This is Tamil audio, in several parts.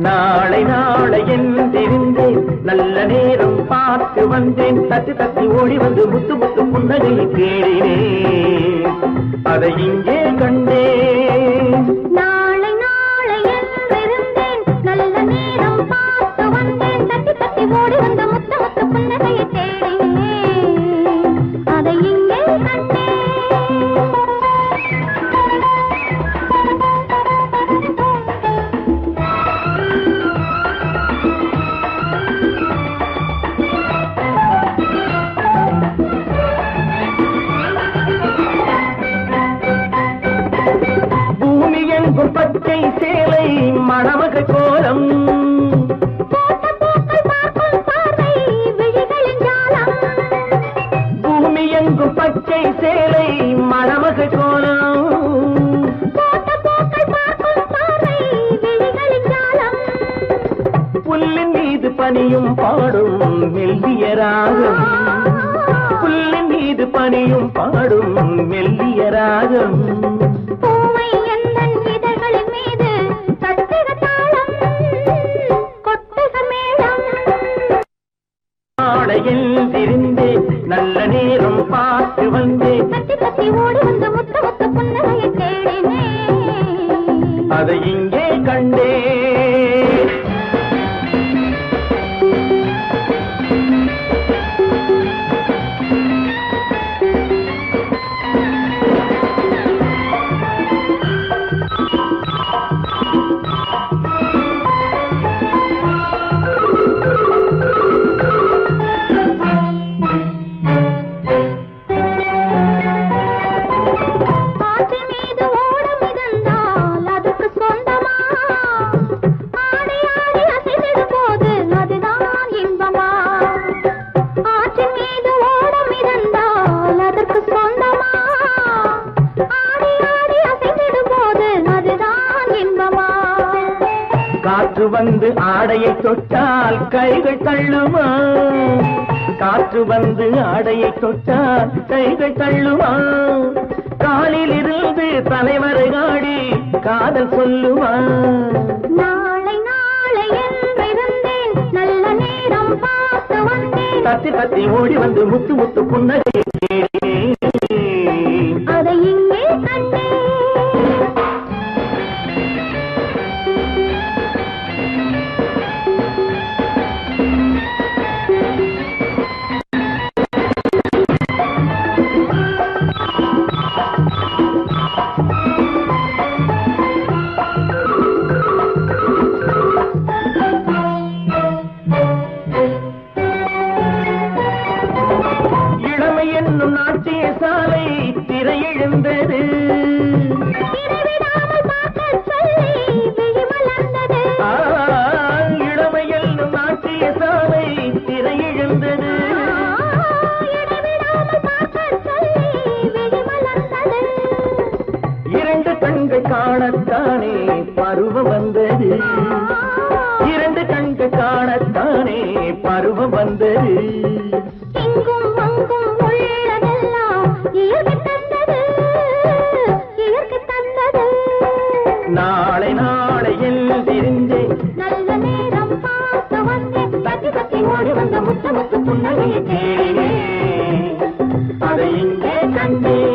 நாளை நாளை என்றிருந்தேன், நல்ல நேரம் பார்த்து வந்தேன். தட்டி தட்டி ஓடி வந்து முத்து முத்து புன்னகையை தேடினேன், அதை இங்கே கண்டேன். நாளை நாளை என்றிருந்தேன், நல்ல நேரம் பார்த்து வந்தேன். தட்டி தட்டி ஓடி வந்து முத்து முத்து புன்னகையை தேடினேன், அதை இங்கே கண்டேன். பச்சை சேலை மணமக கோலம், பூமி எங்கும் பச்சை சேலை மணமக கோலம், புல்லின் மீது பனியும் பாடும் மெல்லிய ராகம், புல்லின் மீது பனியும் பாடும் மெல்லிய ராகம். எழுந்திருந்தேன், நல்ல நேரம் பார்த்து வந்தேன். தட்டி தட்டி ஓடி வந்து முத்த முத்த புன்னகையை தேடினேன், அதை இங்கே கண்டேன். காற்று வந்து ஆடையை தொட்டால் கைகள் தள்ளுமா, காற்று வந்து ஆடையை தொட்டால் கைகள் தள்ளுமா, காலில் இருந்து தலைவரை ஆடி காதல் சொல்லுமா. நாளை நாளை என்றிருந்தேன், நல்ல நேரம் பார்த்து வந்தேன். தத்தி தத்தி ஓடி வந்து முத்து முத்து புன்னகையை தேடினேன், அதை இங்கே கண்டேன். நாட்டிய சாலை திரையெழுந்தது, இளமையில் நாட்டிய சாலை திரையெழுந்தது, இரண்டு கண்கள் காணத்தானே பருவம் வந்தது, இரண்டு கண்கள் காணத்தானே பருவம் வந்தது. நாளை நாளை எழுந்திருந்தேன், நல்ல நேரம் பார்த்து வந்தேன். தட்டி தட்டி ஓடி வந்த முத்து முத்து புன்னகையை தேடினேன், அதை இங்கே கண்டேன்.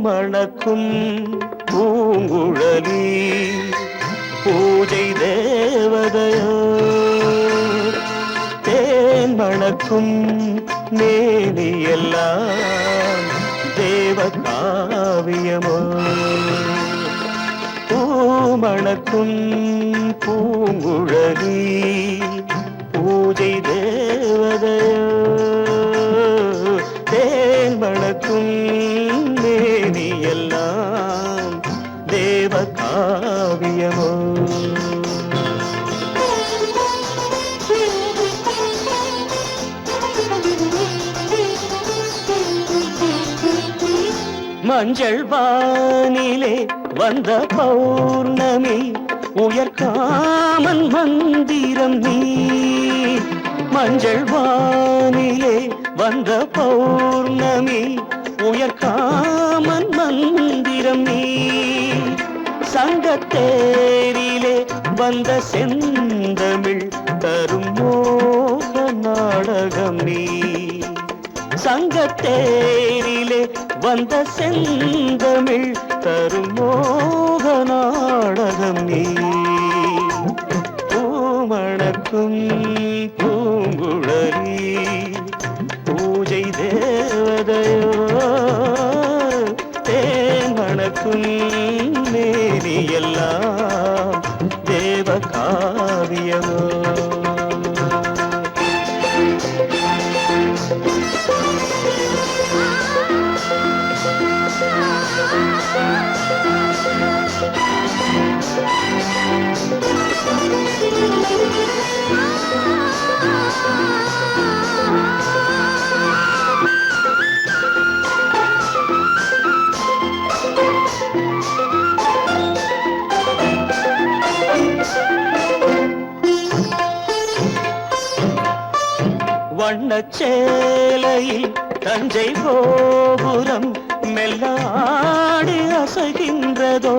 மணக்கும் பூங்குழலி பூஜை தேவதையோ தேன் மணக்கும் மேனியெல்லாம் தேவ காவியமோ பூமணக்கும் பூங்குழலி பூஜை தேவதையோ தேன் மணக்கும் மேனியெல்லாம் தேவ காவியமோ மஞ்சள் வானிலே வந்த பௌர்ணமி உயர்காமன் மந்திரம் நீ மஞ்சள் வானிலே வந்த பௌர்ணமி உயர்காமன் மந்திரம் நீ சங்கத்தேரிலே வந்த செந்தமிழ் தரும் மோக நாடகம் நீ சங்கத்தேரிலே வந்த செந்தமிழ் தரும் மோக நாடகம் நீ பூமணக்கும் பூங்குழலி பூஜை தேவதையோ தேன் மணக்கும் மேனியெல்லாம் தேவ காவியமோ வண்ணச்சேலையில் தஞ்சை கோபுரம் மெல்லாடி அசைகின்றதோ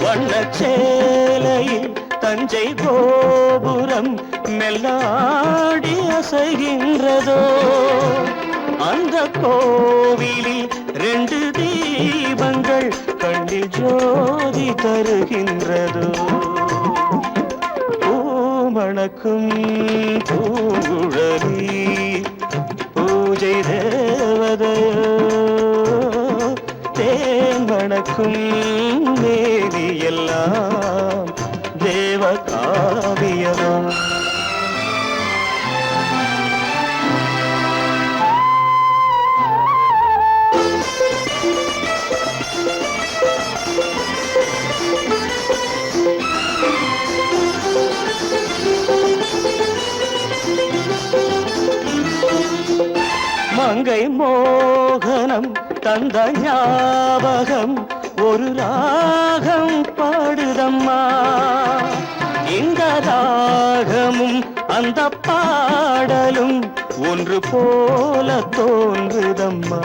வண்ணச்சேலையில் தஞ்சை கோபுரம் மெல்லாடி அசைகின்றதோ அந்த கோவிலில் 2 தீபங்கள் கண்ணில் ஜோதி தருகின்றதோ பூமணக்கும் பூங்குழலி பூஜை தேவதையோ தேன் மணக்கும் மேனியெல்லாம் தேவ காவியமோ மங்கை மோகனம் தந்த ஞாபகம் ஒரு ராகம் பாடுதம்மா இந்த ராகமும் அந்த பாடலும் ஒன்று போல தோன்றுதம்மா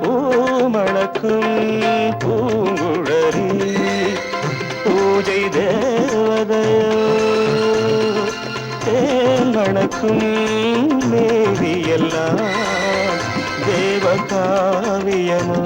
பூமணக்கும் பூங்குழலி பூஜை தேவதையோ தேன் மணக்கும் மேனியெல்லாம் தேவ காவியமோ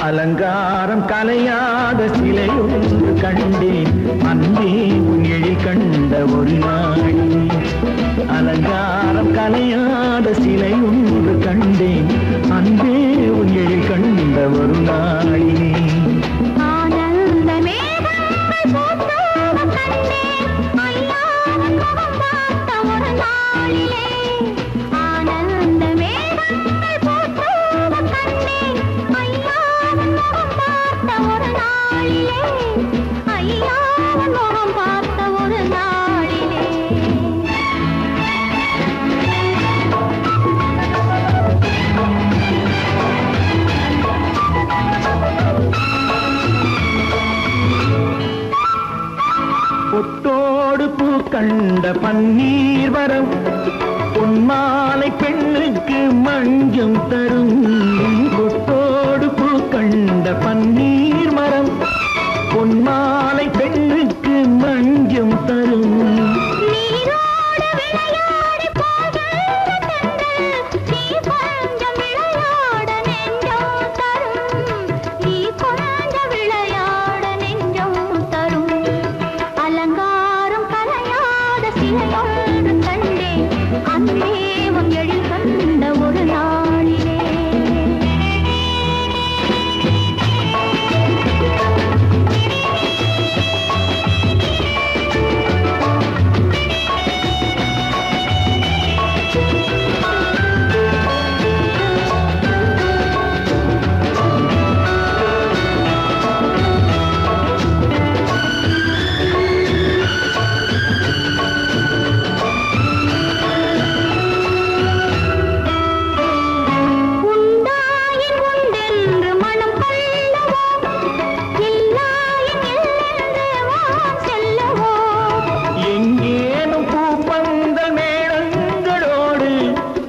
அலங்காரம் கலையாத சிலையொன்று கண்டேன் அன்பே உன் எழில் கண்ட ஒரு நாள் அலங்காரம் கலையாத சிலையொன்று கண்டேன் அன்பே உன் எழில் கண்ட ஒரு நாள் கண்ட பன்னீர் வரம் பொன்மாலை பெண்ணுக்கு மஞ்சம் தரும் கொத்தோடு பூ கண்ட பன்னீர் மரம் பொன்மாலை பெண்ணுக்கு மஞ்சம் தரும் நீரோடு விளையாடி போகின்ற தென்றல், நீ கொஞ்சம் விளையாட நெஞ்சம் தரும். நீ கொஞ்சம் விளையாட நெஞ்சம் தரும். அலங்காரம் கலையாத சிலையொன்று கண்டேன், அன்பே உன் எழில் கண்ட ஒரு நாளிலே. உண்டாயின் உண்டென்று மனம் கொள்ளவோ, இல்லாயின் இல்லென்று வான் செல்லவோ. எங்கேனும் பூப்பந்தல் மேளங்களோடு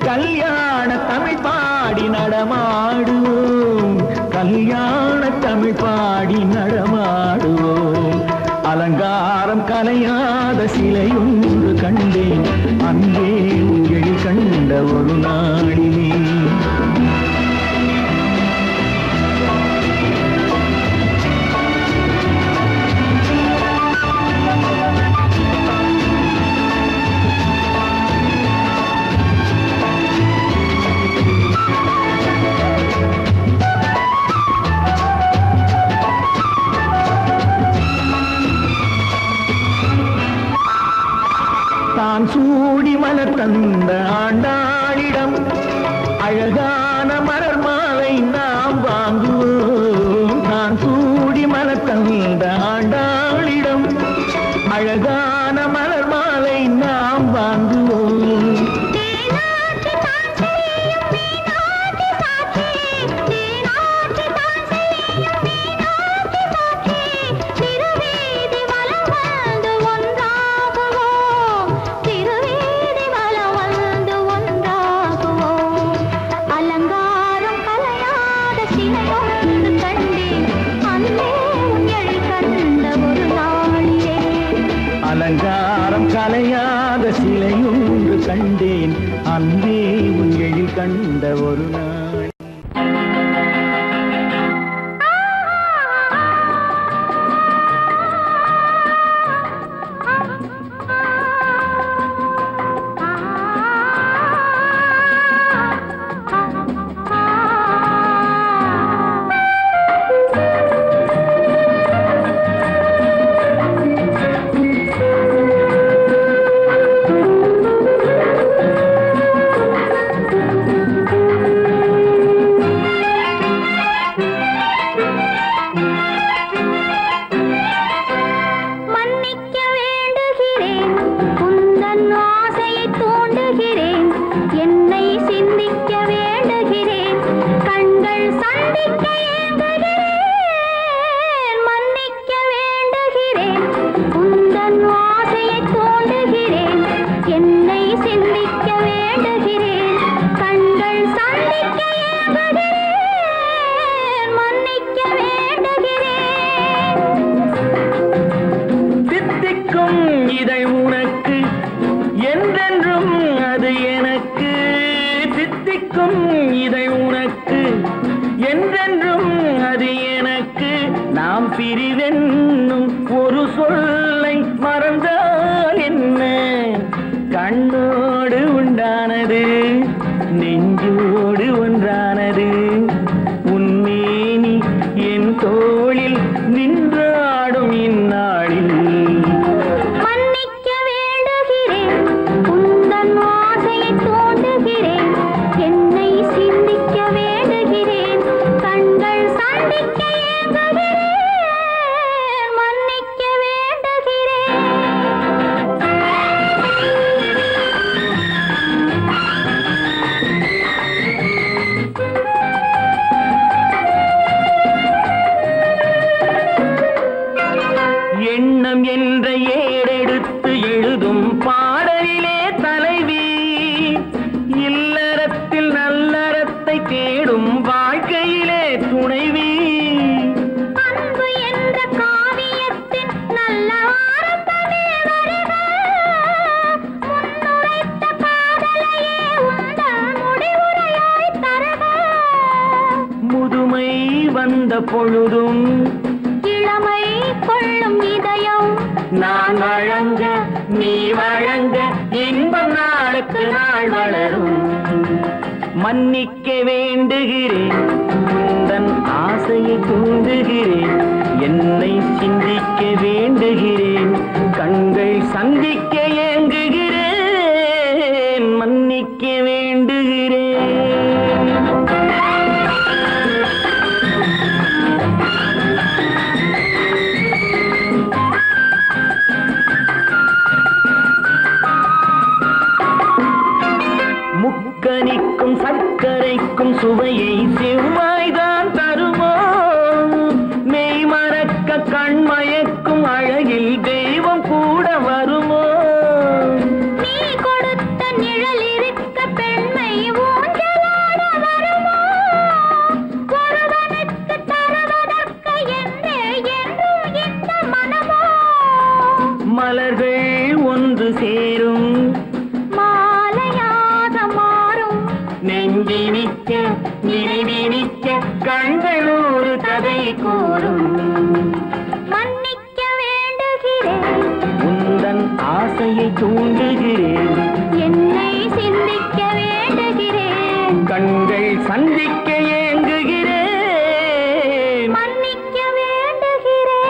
கல்யாண தமிழ் பாடி நடமாடுவோம் கல்யாண தமிழ் பாடி நடமாடுவோம் அலங்காரம் கலையாத சிலையொன்று கண்டேன் அன்பே உங்கள் கண்ட ஒரு நாளிலே தான் சூடி மலர் தந்த ஆண்டாளிடம் அழகான மலர் மாலை நாம் வாங்குவோம் தான் சூடி மலர் தந்த ஆண்டாளிடம் அழகான மலர் மாலை நாம் வாங்குவோம் தேனாட்டி தான் செய்யும் மீனாட்டி சாட்சி, தேனாட்டி தான் செய்யும் மீனாட்டி சாட்சி. திருவீதி வலம் வந்து ஒன்றாகுவோம், திருவீதி வலம் வந்து ஒன்றாகுவோம். அலங்காரம் கலையாத சிலையொன்று கண்டேன், அன்பே உன் எழில் கண்ட ஒரு நாளிலே. அலங்காரம் கலையாத சிலையொன்று கண்டேன் அன்பே உன் எழில் கண்ட ஒரு நாள் மன்னிக்க வேண்டுகிறேன், உந்தன் ஆசையை தூண்டுகிறேன், என்னை சிந்திக்க வேண்டுகிறேன், கண்கள் சந்திக்க ஏங்குகிறேன். மன்னிக்க வேண்டுகிறேன், உந்தன் ஆசையை தூண்டுகிறேன், என்னை சிந்திக்க வேண்டுகிறேன், கண்கள் சந்திக்க ஏங்குகிறேன். மன்னிக்க வேண்டுகிறேன். தித்திக்கும் இதை உனக்கு என்றென்றும் அது எனக்கு தித்திக்கும் இதை உனக்கு என்றென்றும் அது எனக்கு நாம் பிரிவென்னும் ஒரு சொல்லை மறந்தால் என்ன கண்ணோடு உண்டானது நெஞ்சோடு ஒன்றானது உன்மேனி என் தோளில் நின்றாடும் இந்நாளில் மன்னிக்க வேண்டுகிறேன், உந்தன் ஆசையை தூண்டுகிறேன், என்னை சிந்திக்க வேண்டுகிறேன், கண்கள் சந்திக்க ஏங்குகிறேன். மன்னிக்க வேண்டுகிறேன். பொழுதும் இளமை கொள்ளும் இதயம் நான் வழங்க நீ வழங்க இன்பம் நாளுக்கு நாள் வளரும். மன்னிக்க வேண்டுகிறேன், உந்தன் ஆசையை தூண்டுகிறேன், என்னை சிந்திக்க வேண்டுகிறேன், கண்கள் சந்திக்க ஏங்குகிறேன், மன்னிக்க வேண்டுகிறேன். முக்கனிக்கும் சர்க்கரைக்கும் சுவையை செவ்வாய்தான் தருமோ, மெய் மறக்க கண்மயக்கும் அழகில் தெய்வம் கூட வருமோ. நீ கொடுத்த நிழல் இருக்க பெண்மை ஊஞ்சலாட வருமோ, ஒருவனுக்கு தருவதற்கு என்றே என்றும் இந்த மனமோ. மலர்கள் ஒன்று சேரும் நெஞ்சினிக்க நினைவினிக்க கண்கள் ஒரு கதை கூறும். மன்னிக்க வேண்டுகிறேன், உந்தன் ஆசையை தூண்டுகிறேன், என்னை சிந்திக்க வேண்டுகிறேன், கண்கள் சந்திக்க ஏங்குகிறேன், மன்னிக்க வேண்டுகிறேன்.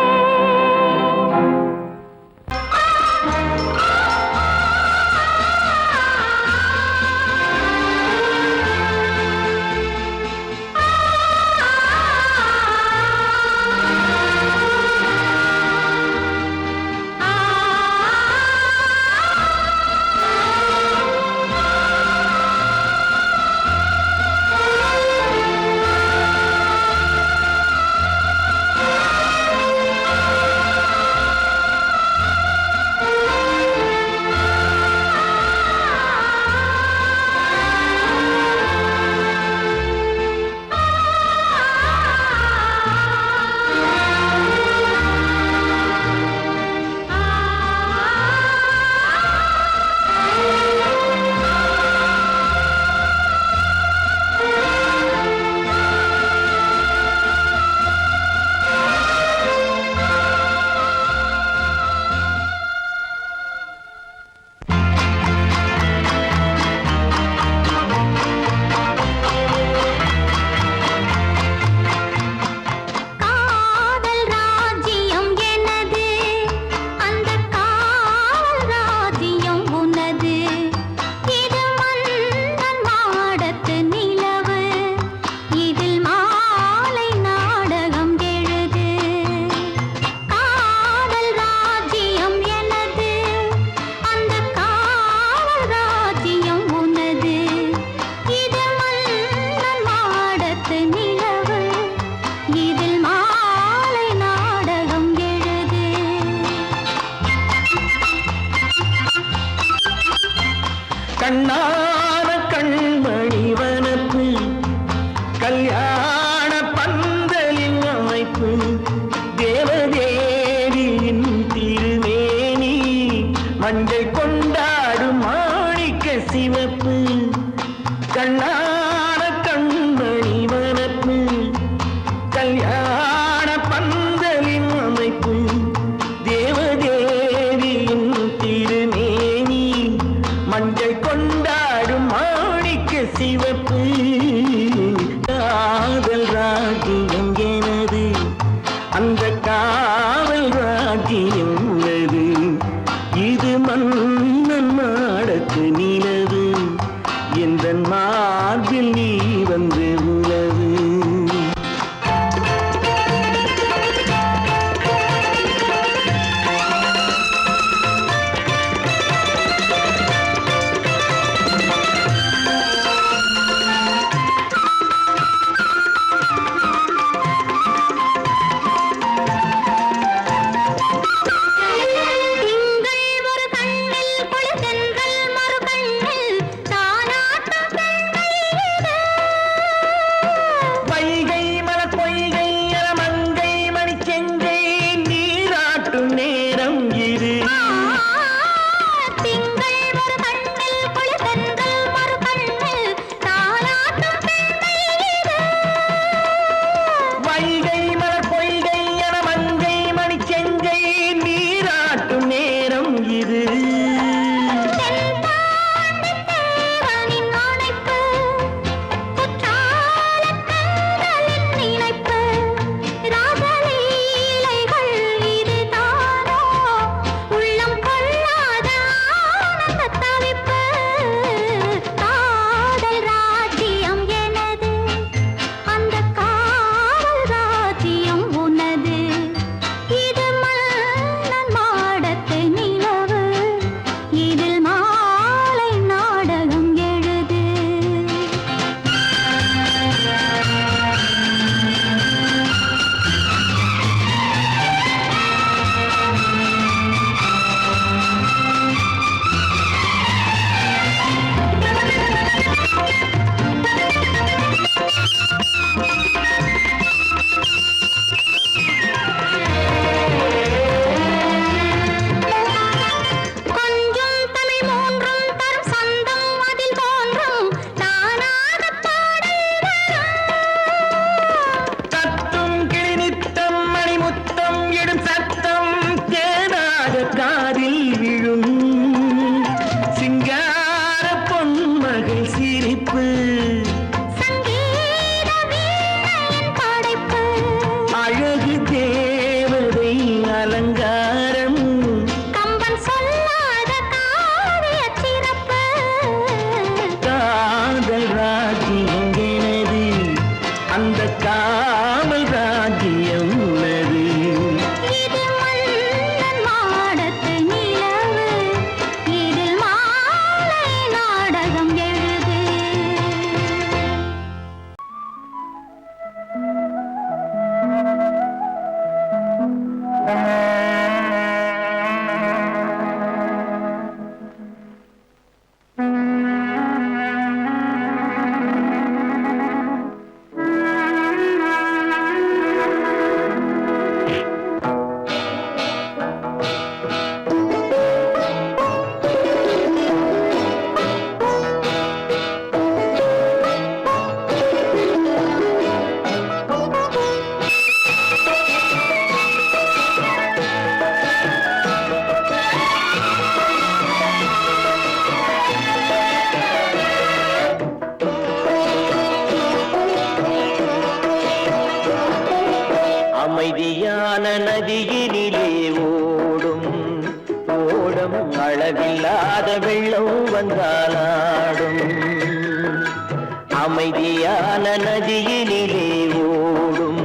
கண்ணான கண்மணி வனப்பு கல்யாண பந்தலின் அமைப்பு தேவதேவியின் திருமேனி மஞ்சள் கொண்டாடும் மாணிக்க சிவப்பு. கண்ணான கண்மணி வனப்பு கல்யாண பந்தலின் அமைப்பு தேவதேவியின் திருமேனி மஞ்சள் கொண்டாடும் மாணிக்க சிவப்பு. காதல் ராஜ்யம் எனது, அந்த காவல் ராஜ்யம் உள்ளது, இது மன்னன் மாடத்து நிலவு, எந்த மார்பில் சிங்கார பொன்மகள் சிரிப்பு சங்கீத வீணையின் படைப்பு அழகு தேவதை அலங்காரம் கம்பன் சொல்லாத காவிய சிறப்பு காதல் ராஜ்யம் எனது அந்த காவல் ராஜ்யம் உள்ளது இது மன்னன் மாடத்து நிலவு இதில் மாலை நாடகம் எழுது அமைதியான நதியினிலே ஓடும் ஓடம் அளவில்லாத வெள்ளம் வந்தாலாடும் அமைதியான நதியினிலே ஓடும்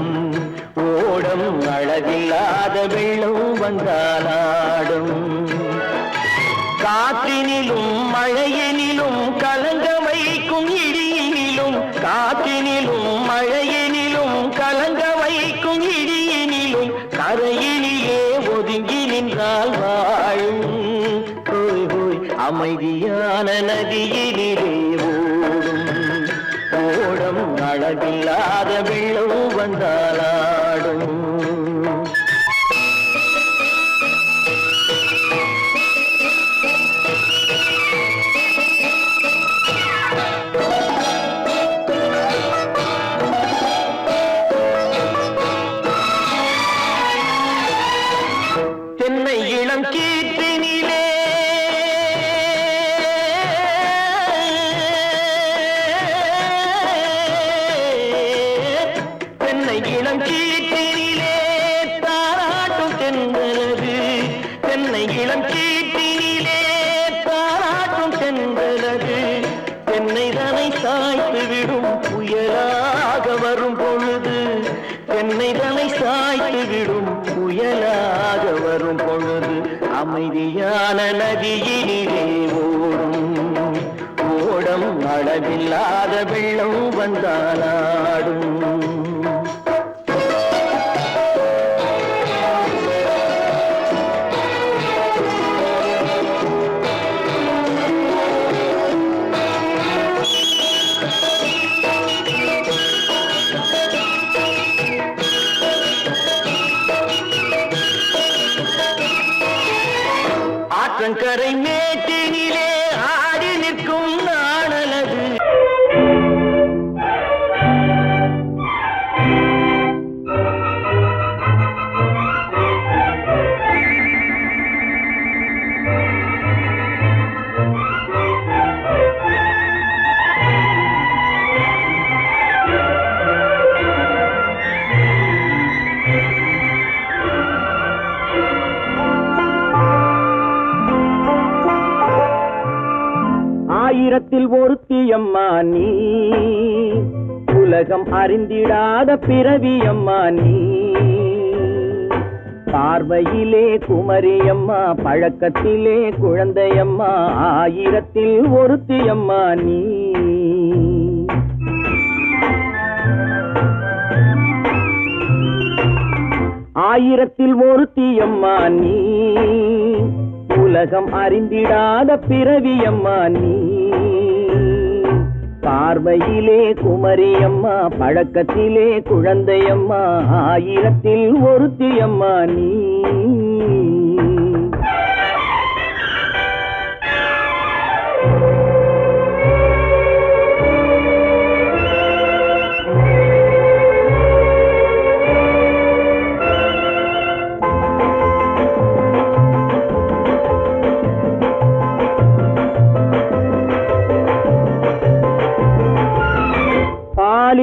ஓடம் அளவில்லாத வெள்ளம் வந்தாலாடும் காற்றினிலும் மழையினிலும் கலங்க வைக்கும் இடியினிலும் காற்றினிலும் மழையினிலும் கலங்க வைக்கும் இடியினிலும் கரையினிலே ஒதுங்கி நின்றால் வாழும் ஹோய் ஹோய் அமைதியான நதியினிலே ஓடும் ஓடம் அளவில்லாத வெள்ளம் வந்தாலாடும் தென்னை இளம் கீற்றினிலே தென்னை இளம் கீற்றினிலே தாராட்டும் தென்றலது தென்னை இளம் கீற்றினிலே தாராட்டும் தென்றலது தென்னை தனை சாய்த்து விடும் புயலாக வரும் பொழுது தென்னை தனை சாய்த்து விடும் புயலாக வரும் பொழுது அமைதியான நதியினிலே ஓடும் ஓடம் அளவில்லாத வெள்ளம் வந்தாலாடும் ஆற்றங்கரை மேட்டினிலே ஆடி நிற்கும் நாணலது ஆயிரத்தில் ஒருத்தியம்மா நீ உலகம் அறிந்திடாத பிறவியம்மா நீ பார்வையிலே குமரியம்மா பழக்கத்திலே குழந்தையம்மா ஆயிரத்தில் ஒருத்தியம்மா நீ ஆயிரத்தில் ஒருத்தியம்மா நீ உலகம் அறிந்திடாத பிறவியம்மா நீ பார்வையிலே குமரியம்மா பழக்கத்திலே குழந்தையம்மா ஆயிரத்தில் ஒருத்தியம்மா நீ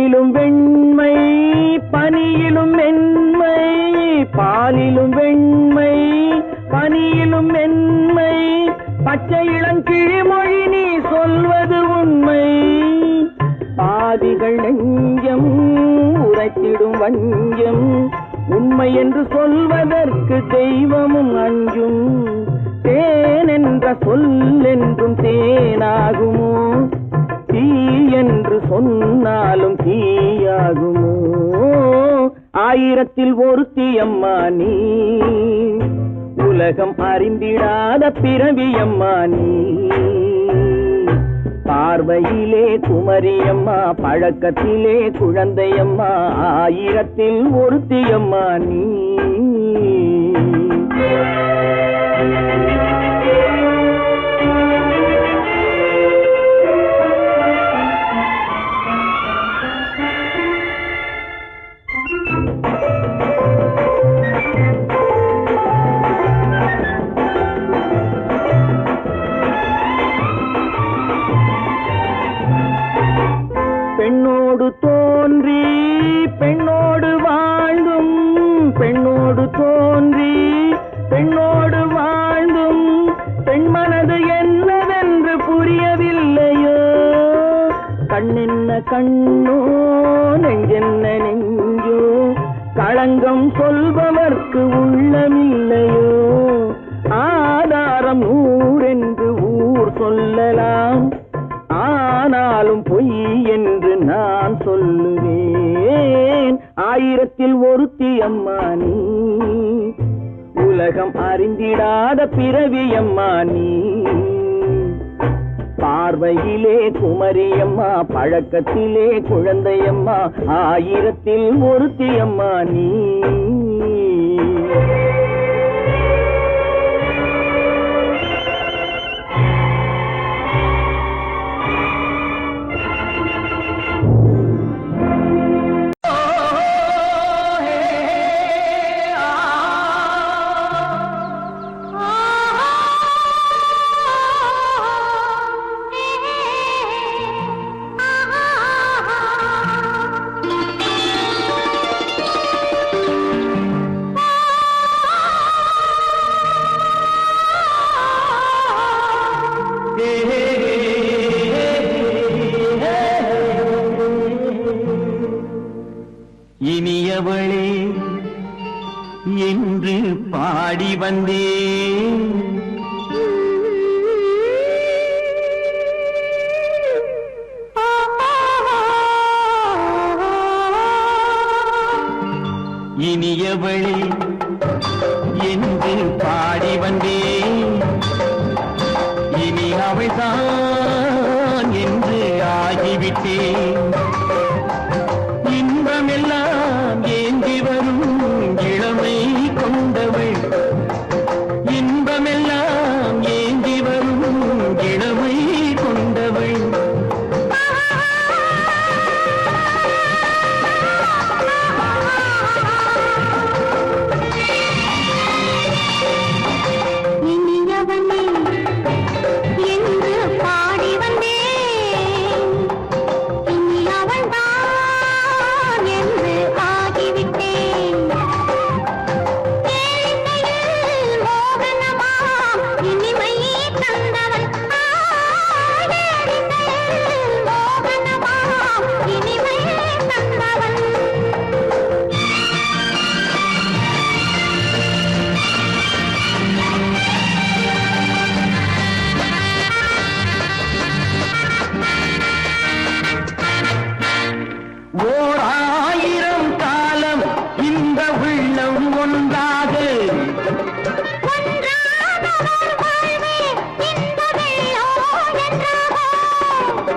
பாலிலும் வெண்மை பனியிலும் மென்மை, பாலிலும் வெண்மை பனியிலும் மென்மை, பச்சை இளங்கிழிமொழி நீ சொல்வது உண்மை. பாதிகள் நெஞ்சம் உரைத்திடும் வஞ்சம், உண்மை என்று சொல்வதற்கு தெய்வமும் அஞ்சும். தேன் என்ற சொல் என்றும் தேனாகுமோ, தீ என்று சொன்னாலும் தீயாகுமோ. ஆயிரத்தில் ஒருத்தி அம்மா நீ, உலகம் அறிந்திடாத பிறவியம்மா நீ. பார்வையிலே குமரியம்மா, பழக்கத்திலே குழந்தையம்மா, ஆயிரத்தில் ஒருத்தியம்மா நீ. பெண்ணோடு தோன்றி பெண்ணோடு வாழ்ந்தும், பெண்ணோடு தோன்றி பெண்ணோடு வாழ்ந்தும், பெண் மனது என்னவென்று புரியவில்லையோ. கண்ணென்ன கண்ணோ நெஞ்சென்ன நெஞ்சோ, களங்கம் சொல்பவர்க்கு உள்ளமில்லையோ. ஆதாரம் ஊரென்று ஊர் சொல்லலாம், ஆனாலும் பொய் என்று நான் சொல்லுவேன். ஆயிரத்தில் ஒருத்தி அம்மா நீ, உலகம் அறிந்திடாத பிறவியம்மா நீ. பார்வையிலே குமரியம்மா, பழக்கத்திலே குழந்தையம்மா, ஆயிரத்தில் ஒருத்தி அம்மா நீ. இனியவளே என்று பாடி வந்தேன், இனியவளே என்று பாடி வந்தேன். இனி அவள்தான் என்று ஆகிவிட்டேன். இன்பமெல்லாம் ஏந்தி வரும் இளமை கொண்டவள், இன்பமெல்லாம் ஏந்தி வரும் இளமை கொண்டவள். இனியவனே என்று பாடி வந்தேன், இனி அவள்தான் என்று ஆகிவிட்டேன். கேளிக்கையில் மோகனமாம் இனிமை தந்தவள், கேளிக்கையில் மோகனமாம் இனிமை தந்தவள். ஓர் ஆயிரம் காலம் இந்த உள்ளம் ஒன்றாக,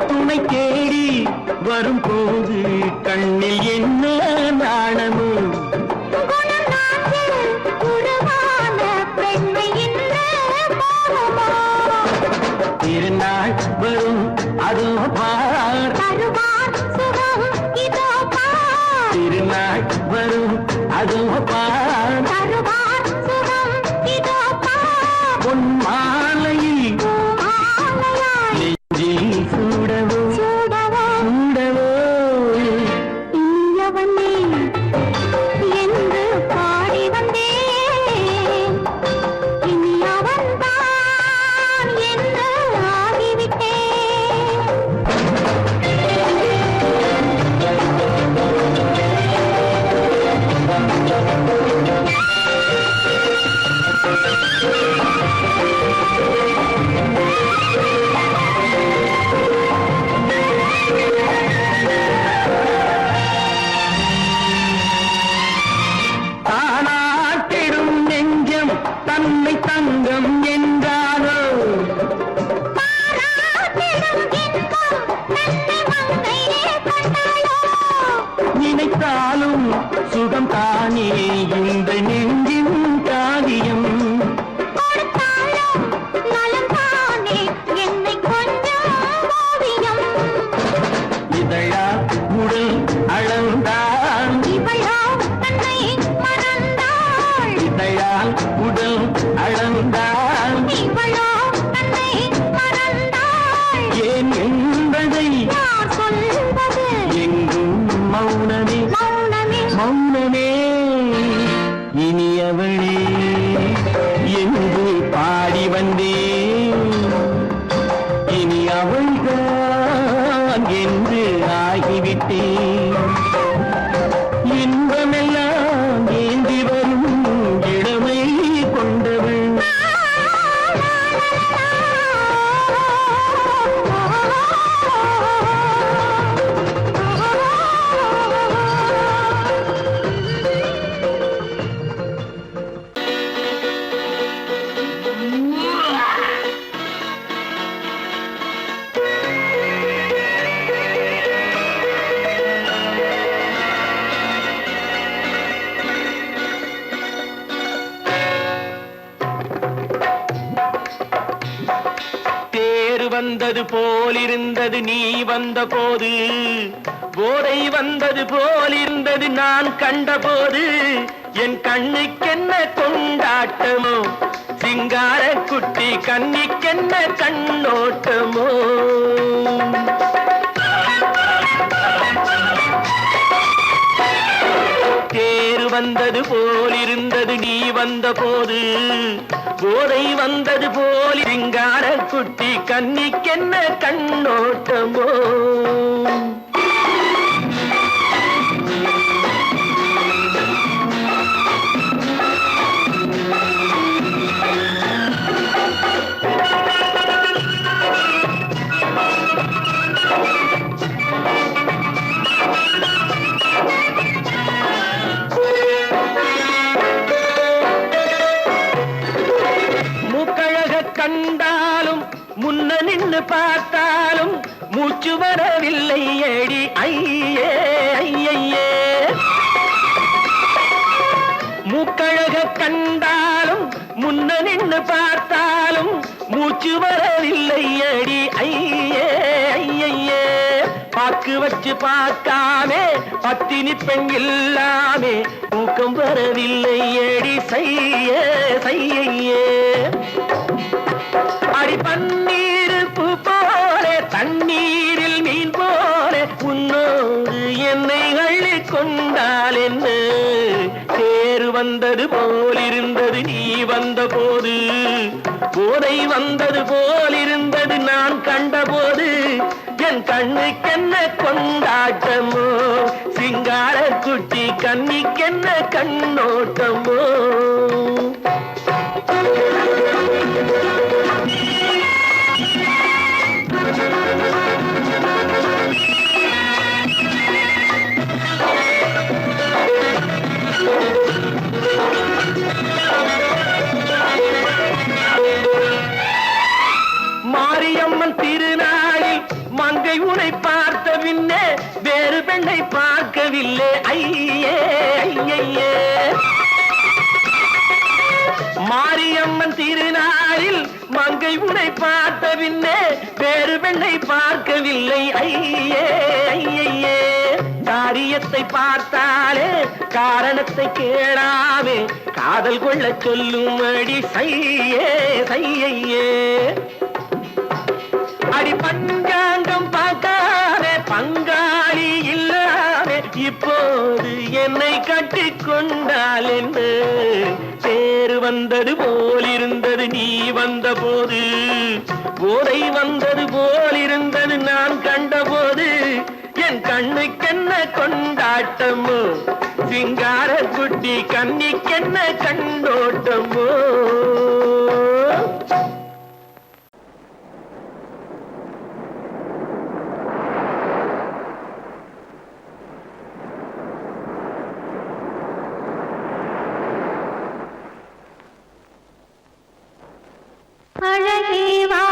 துணை தேடி வரும்போது கண்ணில் என்ன நாணமும். திருநாள் வரும் அதோ பார், திருநாள் வரும் அதோ பார். பொன் மாலையில் நெஞ்சில் சூடவோ சூடவோ வீட்டி இன்பமெல்லாம் ஏந்தி வரும் இளமை கொண்டவள் வந்தது போலிருந்தது நீ வந்த போது போதை வந்தது போலிருந்தது நான் கண்டபோது என் கண்ணுக்கென்ன கொண்டாட்டமோ சிங்கார குட்டி கண்ணிக்கென்ன கண்ணோட்டமோ தேர் வந்தது போலிருந்தது நீ வந்த போது போதை வந்தது போல் சிங்கார குட்டி கண்ணிக்கென்ன கண்ணோட்டமோ கண்டாலும் முன்ன நின்று பார்த்தாலும் மூச்சு வரவில்லை ஏடி ஐயே ஐயே மூக்கழக கண்டாலும் முன்ன நின்று பார்த்தாலும் மூச்சு வரவில்லை ஏடி ஐயே ஐயே பாக்கு வச்சு பார்க்காமே பத்தினி பெண் இல்லாமே தூக்கம் வரவில்லை ஏடி செய்ய செய்யே அடி பன்னீர் பூ போல தண்ணீரில் மீன் போல உன்னோடு என்னை அள்ளி கொண்டால் என்ன தேர் வந்தது போலிருந்தது நீ வந்த போது போதை வந்தது போலிருந்தது நான் கண்டபோது என் கண்ணுக்கென்ன கொண்டாட்டமோ சிங்கார குட்டி கண்ணிக்கென்ன கண்ணோட்டமோ மாரியம்மன் திருநாளில் மங்கை உனை பார்த்த பின்னே வேறு பெண்ணை பார்க்கவில்லை ஐயே ஐயே மாரியம்மன் திருநாளில் மங்கை உனை பார்த்த பின்னே வேறு பெண்ணை பார்க்கவில்லை ஐயே ஐயே காரியத்தை பார்த்தாலே காரணத்தை கேளாமே காதல் கொள்ள சொல்லும்படி செய்யே செய்யே அடி பஞ்சாங்கம் பார்க்காதே பங்காளி இல்லாமே இப்போது என்னை கட்டிக் கொண்டால் என்று தேர் வந்தது போலிருந்தது நீ வந்த போது போதை வந்தது போலிருந்தது நான் கண்டபோது என் கண்ணுக்கென்ன கொண்டாட்டமோ சிங்கார குட்டி கண்ணிக்கென்ன கண்ணோட்டமோ அழகேவா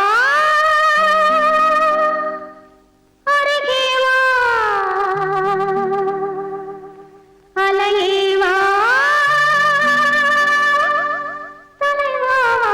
அழகேவா அலையேவா தலைவாவா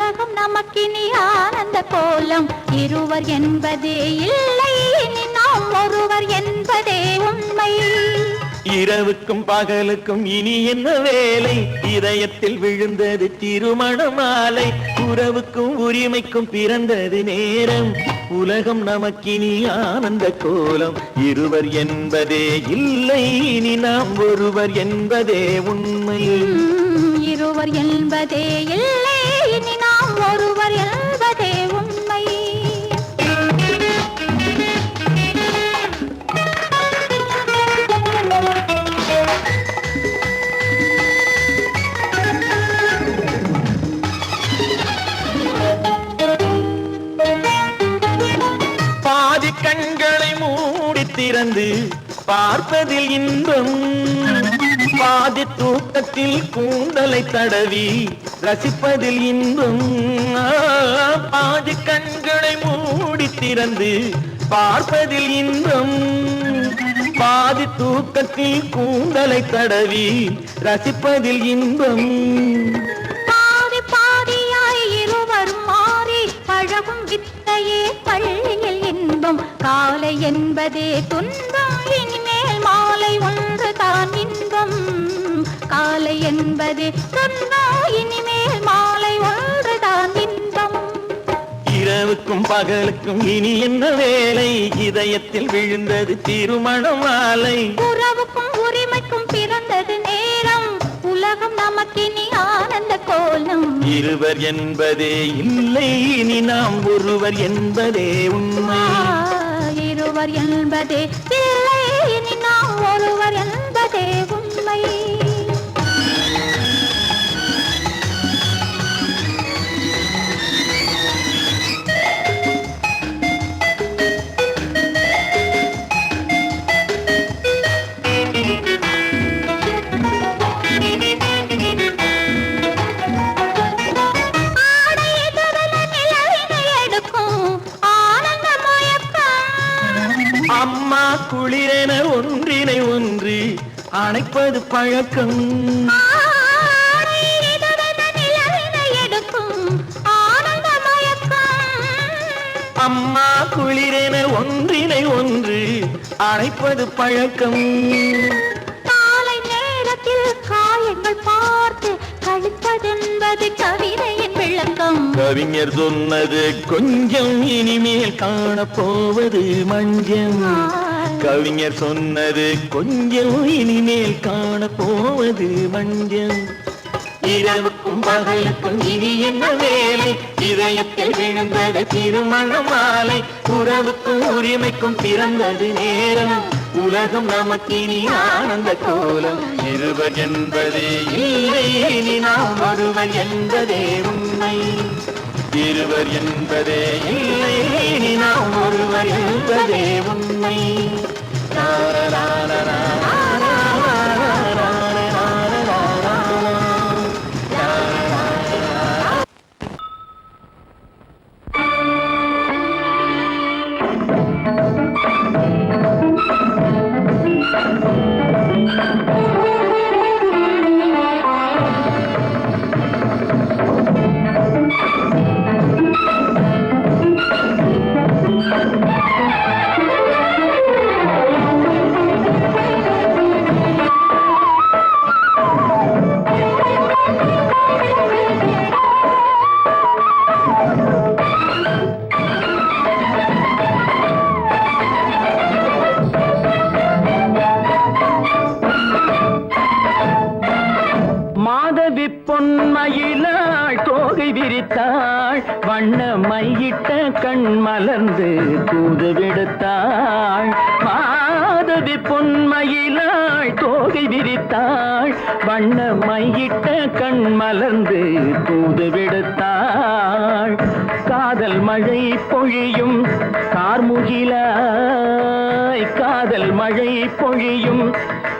உலகம் நமக்கினி ஆனந்த கோலம் இருவர் என்பதே இல்லை இனி நாம் ஒருவர் என்பதே உண்மை இரவுக்கும் பகலுக்கும் இனி என்ன வேலை இதயத்தில் விழுந்தது திருமண மாலை உறவுக்கும் உரிமைக்கும் பிறந்தது நேரம் உலகம் நமக்கினி ஆனந்த கோலம் இருவர் என்பதே இல்லை இனி நாம் ஒருவர் என்பதே உண்மை இருவர் என்பதே இல்லை இனி நாம் ஒருவர் என்பதே உண்மை பாதி கண்களை மூடி திறந்து பார்ப்பதில் இன்பம் பாதி தூக்கத்தில் கூந்தலை தடவி ரசிப்பதில் இன்பம் பாதி கண்களை மூடி திறந்து பார்ப்பதில் இன்பம் பாதி தூக்கத்தில் கூந்தலை தடவி ரசிப்பதில் இன்பம் பாதி பாதியாய் இருவரும் மாறி பழகும் வித்தையே பள்ளியில் இன்பம் காலை என்பதே துன்பம் இனிமேல் மாலை ஒன்று தான் இன்பம் காலை என்பதே துன்பம் இனிமேல் மாலை ஒன்று தான் இன்பம் இரவுக்கும் பகலுக்கும் இனி என்ன வேலை இதயத்தில் விழுந்தது திருமண மாலை உறவுக்கும் உரிமைக்கும் பிறந்தது நேரம் உலகம் நமக்கினி ஆனந்த கோலம் இருவர் என்பதே இல்லை இனி நாம் ஒருவர் என்பதே உண்மை இருவர் என்பதே இல்லை இனி நாம் ஒருவர் என்பதே உண்மை அம்மா குளிரென ஒன்றினை ஒன்று அணைப்பது பழக்கம் அம்மா குளிரென ஒன்றினை ஒன்று அணைப்பது பழக்கம் காலை நேரத்தில் காயங்கள் பார்த்து கழிப்பதென்பது கவிதையின் விளக்கம் கவிஞர் சொன்னது கொஞ்சம் இனிமேல் காணப்போவது மஞ்சம் கவிஞர் சொன்னது கொஞ்சம் இனிமேல் காணப்போவது மஞ்சம் இரவுக்கும் பகலுக்கும் இனி என்ன வேலை இதயத்தில் விழுந்தது திருமண மாலை உறவுக்கும் உரிமைக்கும் பிறந்தது நேரம் உலகம் நமக்கினி ஆனந்த கோலம் இருவர் என்பதே இல்லை இனி நாம் ஒருவர் என்பதே உண்மை இருவர் என்பதே இல்லை இனி நாம் ஒருவர் என்பதே உண்மை பொன்மயிலாள் தோகை விரித்தாள் வண்ண மையிட்ட கண் மலர்ந்து தூது விடுத்தாள் மாதவி பொன்மயிலாள் தோகை விரித்தாள் வண்ண மையிட்ட கண் மலர்ந்து தூது விடுத்தாள் காதல் மழை பொழியும் கார்முகிலாய் காதல் மழை பொழியும்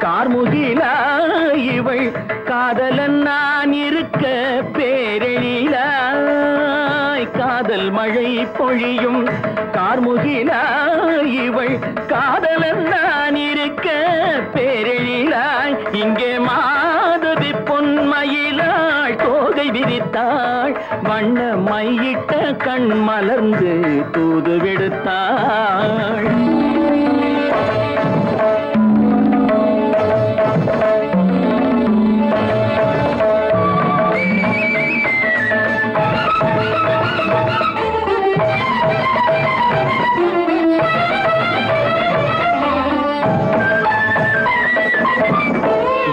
கார்முகிலாய் இவள் காதலன் நான் இருக்க பேரெழிலாய் காதல் மழை பொழியும் கார்முகிலாய் இவள் காதலன் நான் இருக்க பேரெழிலாய் இங்கே மாதவி பொன்மயிலாள் தோகை தோகை விரித்தாள் வண்ண மையிட்ட கண் மலர்ந்து தூது விடுத்தாள்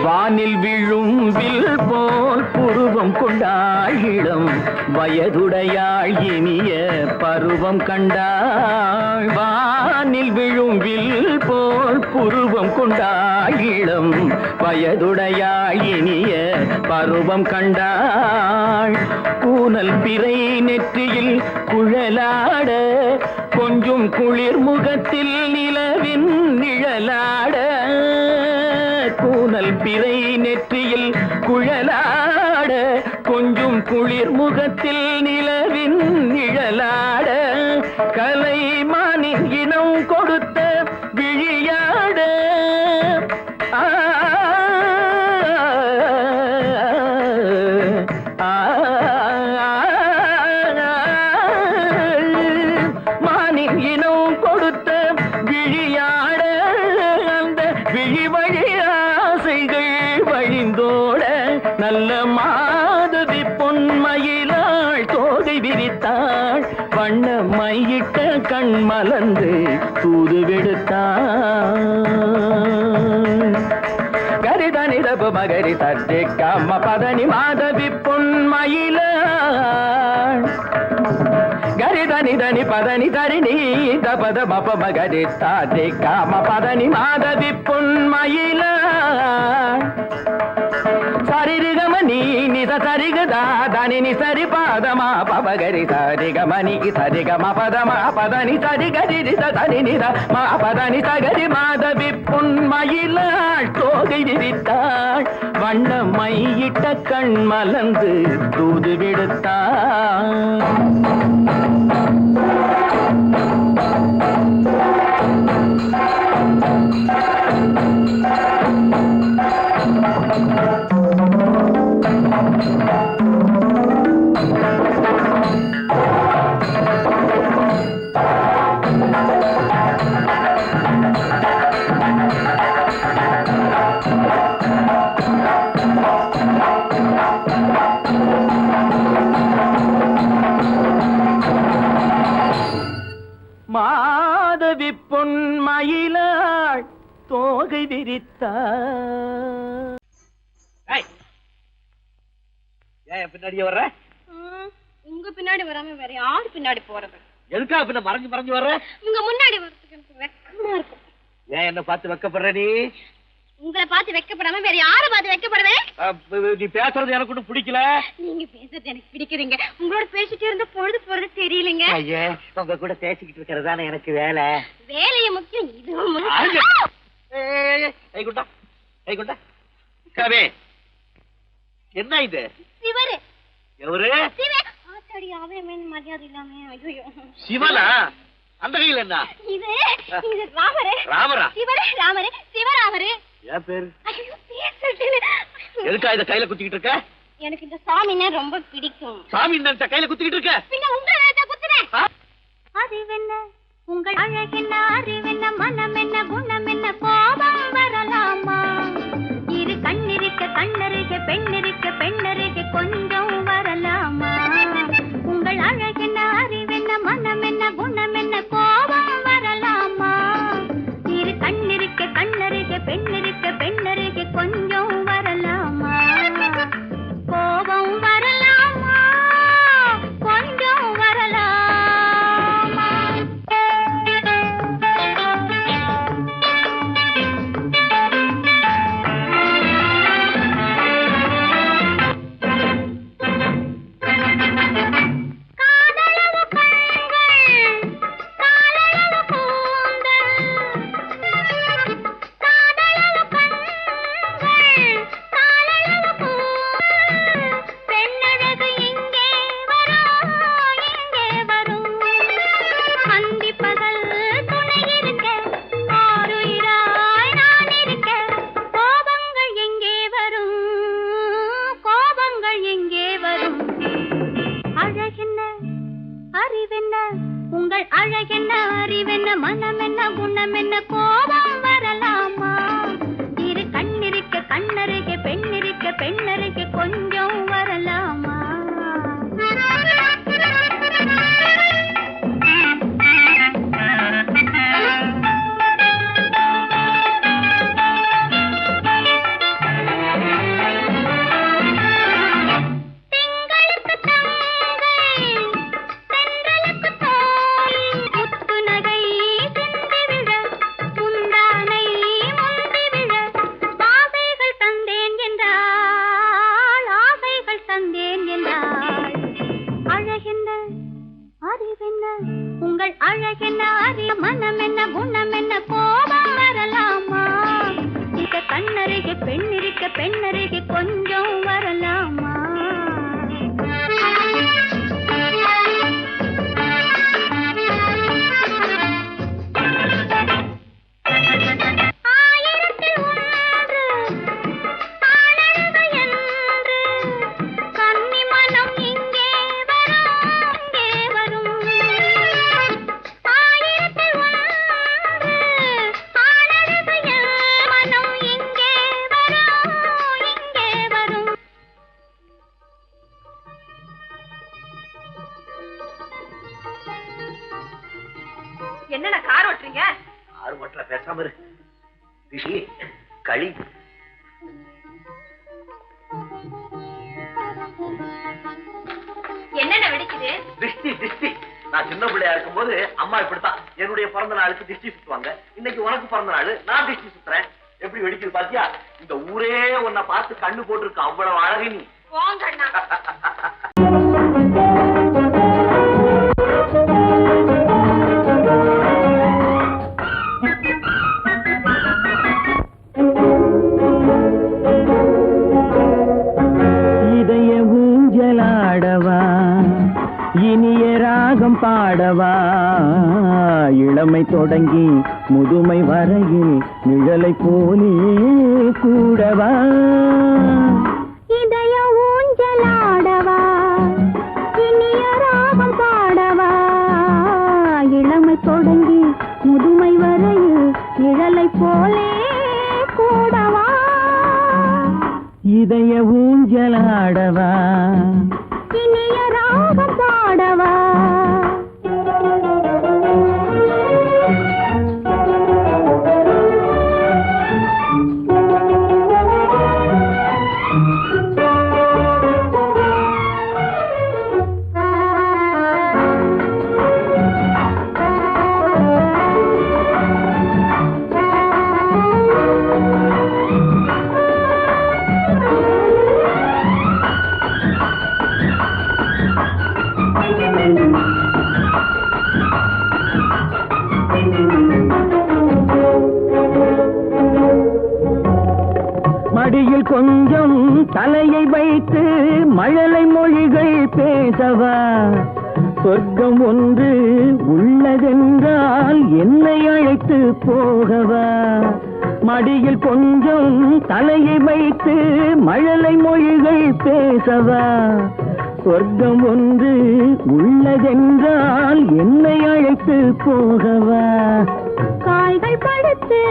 வானில் விழும் வில் போல் புருவம் கொண்டாள் இளம் வயதுடையாள் இனிய பருவம் கண்டாள் வானில் விழும் வில் போல் புருவம் கொண்டாள் இளம் வயதுடையாள் இனிய பருவம் கண்டாள் கூனல் பிறை நெற்றியில் குழலாட கொஞ்சம் குளிர் முகத்தில் நிலவின் நிழலாட கூனல் பிறை நெற்றியில் குழலாட கொஞ்சம் குளிர் முகத்தில் நிலவின் நிழலாட கலைமானின் இனம் கொடுத்த விழியாட மானின் இனம் கொடுத்த விழியாட அந்த விழி வழி ஆசைகள் வழிந்தோட நல்ல மாதவி பொன்மயிலாள் தோகை விரித்தாள் வண்ண மையிட்ட கண் மலர்ந்து தூது விடுத்தாள் கரிதனிதபு மகரி தட்டி கம்ம பதனி மாதவி பொன்மயிலாள் கரிதனிதனி பதனி தரிணி தபத மப மகரி தாட்டி காம பதனி மாதவி பொன்மயிலாள் சரிகமணி நித சரிகதா தனி சரி பாதமா பபகரி சரிகமணி சரிகம பதமா பதனி சரிகரி தனி நித மா பதனி சகரி மாதவி பொன்மயிலாள் தோகை விரித்தாள் வண்ண மையிட்ட கண் மலர்ந்து தூது விடுத்தாள் மாதவி பொன்மயிலாள் தோகை விரித்தாள் ஏன் பின்னாடியே வர்ற உங்க பின்னாடி வராம வேற யாரு பின்னாடி போறது எதுக்கா பின்ன மறைஞ்சு மறைஞ்சு வர்ற உங்க முன்னாடி வரதுக்கு எனக்கு வெக்கமா இருக்கும் ஏன் என்ன பார்த்து வெக்கப்படுற நீ உங்களை பார்த்து வெக்கப்படாம வேற யாரை பார்த்து வெக்கப்படுவேன் நீ பேசுறது எனக்கு ஒன்றும் பிடிக்கல நீங்க பேசுறது எனக்கு பிடிக்கிறீங்க உங்களோட பேசிட்டே இருந்த பொழுது போறது தெரியலங்க ஐயே உங்க கூட பேசிக்கிட்டு இருக்கிறதானே எனக்கு வேலை வேலைய முக்கியம் இதுவும் கைகுண்டா கைகுண்டா கவே என்ன இது சிவரு எவரு சிவ ஆத்தாடி அவன் மரியாதை இல்லாம ஐயோ சிவனா அந்த கையில என்ன இது இது ராமரே ராமரா சிவரே ராமரே சிவராமரே ஏன் பேரு ஐயோ பேசிட்டேனே எதுக்கா இத கையில குத்திக்கிட்டு இருக்க எனக்கு இந்த சாமினா ரொம்ப பிடிக்கும் சாமி இந்த கையில குத்திக்கிட்டு இருக்க பின்ன உங்களை தான் குத்துறேன் அறிவென்ன உங்கள் அழகென்ன அறிவென்ன மனம் என்ன குணம் என்ன கோபம் வரலாமா இரு கண்ணிருக்க கண்ணருக பெண்ணிருக்க பெண்ணருக கொஞ்சம் வரலாமா உங்கள் அழகென்ன அறிவென்ன மனம் என்ன குணம் என்ன கோபம் வரலாமா இரு கண்ணிருக்க கண்ணருக பெண்ணிருக்க பெண்ணருக கொஞ்சம் வரலாமா கோபம் வரலாமா கொஞ்சம் வரலாமா என்ன கோபம் வரலாமா? இரு கண்ணிருக்க கண்ணருகே பெண்ணிருக்க பெண்ணருகே கொஞ்சம் வரலாமா? உங்கள் அழகென்ன அறிய மனம் என்ன குணம் என்ன கோபம் வரலாமா? இந்த கண்ணருகே பெண்ணிருக்க பெண்ணருகே கொஞ்சம் வரலாமா? என்னென்ன கார் ஓட்டுறீங்க? ஆறு மட்டும் பேசாம இரு. ரிஷி, களி. என்னென்ன வெடிக்குது? திஷ்டி திஷ்டி. நான் சின்ன பிள்ளையா இருக்கும் போது அம்மா இப்படித்தான் என்னுடைய பிறந்த நாளுக்கு திஷ்டி சுத்துவாங்க. இன்னைக்கு உனக்கு பிறந்த நாள், நான் திஷ்டி சுத்துறேன். எப்படி வெடிக்குது பாத்தியா? இந்த ஊரே உன்னை பார்த்து கண்ணு போட்டிருக்கு. அவ்வளவு அழகு நீ. போங்க அண்ணா. இனிய ராகம் பாடவா, இளமை தொடங்கி முதுமை வரையில் நிழலை போலே கூடவா, இதய ஊஞ்சலாடவா, இனிய ராகம் பாடவா, இளமை தொடங்கி முதுமை வரையில் நிழலை போலே கூடவா, இதய ஊஞ்சலாடவா, இனிய ராகம் பாடவா. மடியில் கொஞ்சம் தலையை வைத்து மழலை மொழிகள் பேசவா, சொர்க்கம் ஒன்று உள்ளதென்றால் என்னை அழைத்து போகவா, மடியில் கொஞ்சம் தலையை வைத்து மழலை மொழிகள் பேசவா, சொர்க்கம் ஒன்று உள்ளதென்றால் என்னை அழைத்து போகவா, காய்கள் படுத்து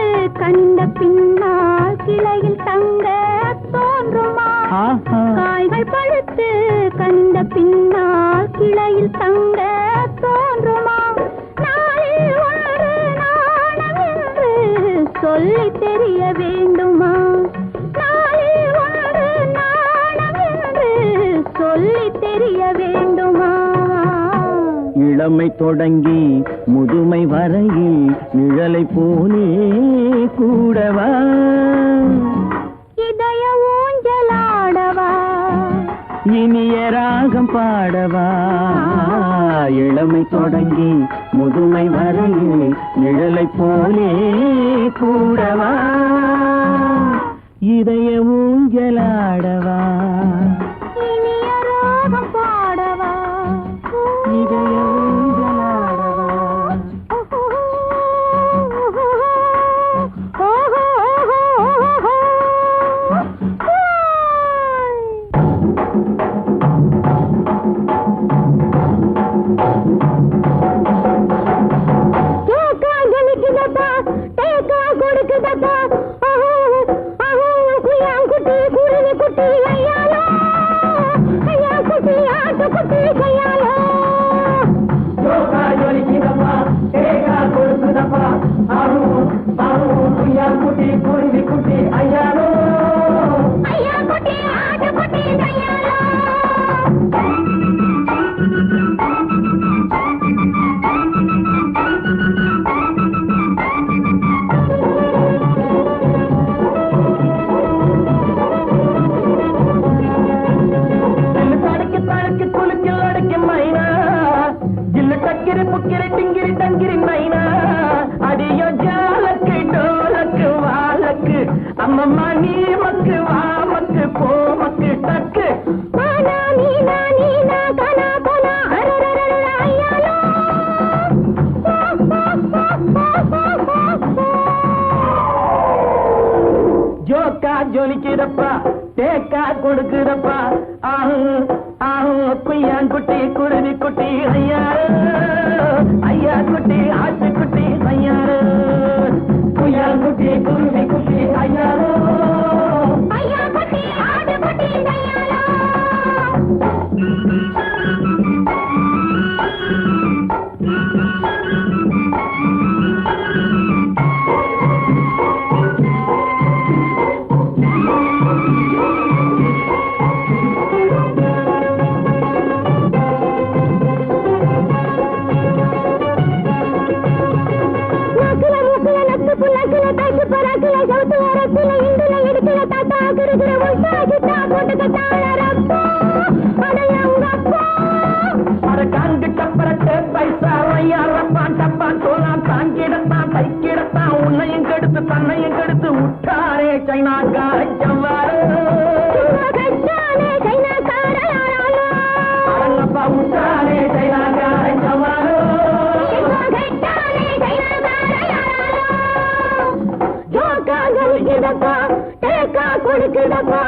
கண்ட பின்னால் கிளையில் தங்க தோன்றுமா, காய்கள் படுத்து கண்ட பின்னால் கிளையில் தங்க தோன்றுமா, நாளில் ஒன்று நாணம் என்று சொல்லி தெரிய வேண்டுமா, நாளில் ஒன்று நாணம் என்று சொல்லி தெரிய வேண்டுமா, இளமை தொடங்கி முதுமை வரையில் நிழலை போலே கூடவா, இதய ஊஞ்சலாடவா, இனிய ராகம் பாடவா, இளமை தொடங்கி முதுமை வரையில் நிழலை போலே கூடவா, இதய ஊஞ்சலாடவா, இனிய ராகம் பாடவா, இதய ஊஞ்சலாடவா. கிங்கிரி புக்கிரி டிங்கிரி டங்கிரி நைனா அடியோ ஜாலக்கு டோலக்கு வாலக்கு அம்மம்மா நீ மக்கு வா மக்கு போ மக்கு டக்கு மானா நீனா நீனா கனா கனா அரரரர ஐயாலோ ஜோக்கா ஜொலிக்கிறப்பா தேக்கா கொடுக்குறப்பா ஆஹு ஆஹு குய்யாங்குட்டி குருவி குட்டி ஐயாரு ஐயா குட்டி ஆட்டு குட்டி ஐயாரு குய்யாங்குட்டி குருவி குட்டி ஐயாரு ஐயா குட்டி ஆடு குட்டி ஐயாலோ உன்னையும் கெடுத்து தன்னையும் கெடுத்து விட்டாரே சைனாக்கார ஜவ்வாறு அரங்கப்பா விட்டாரே சைனாக்கார ஜவ்வாறு ஜோக்கா ஜொலிக்குதப்பா தேக்கா கொடுக்குதப்பா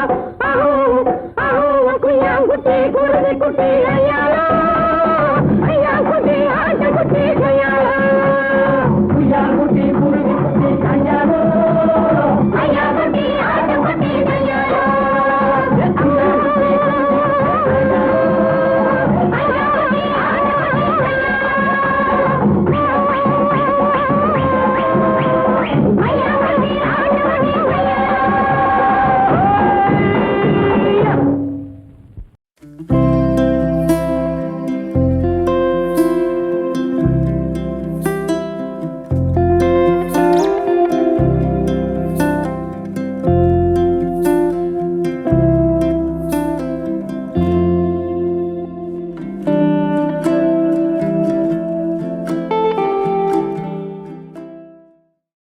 ஆஹோ ஆஹோ குய்யாங்குட்டி குருவி குட்டி ஐயாலோ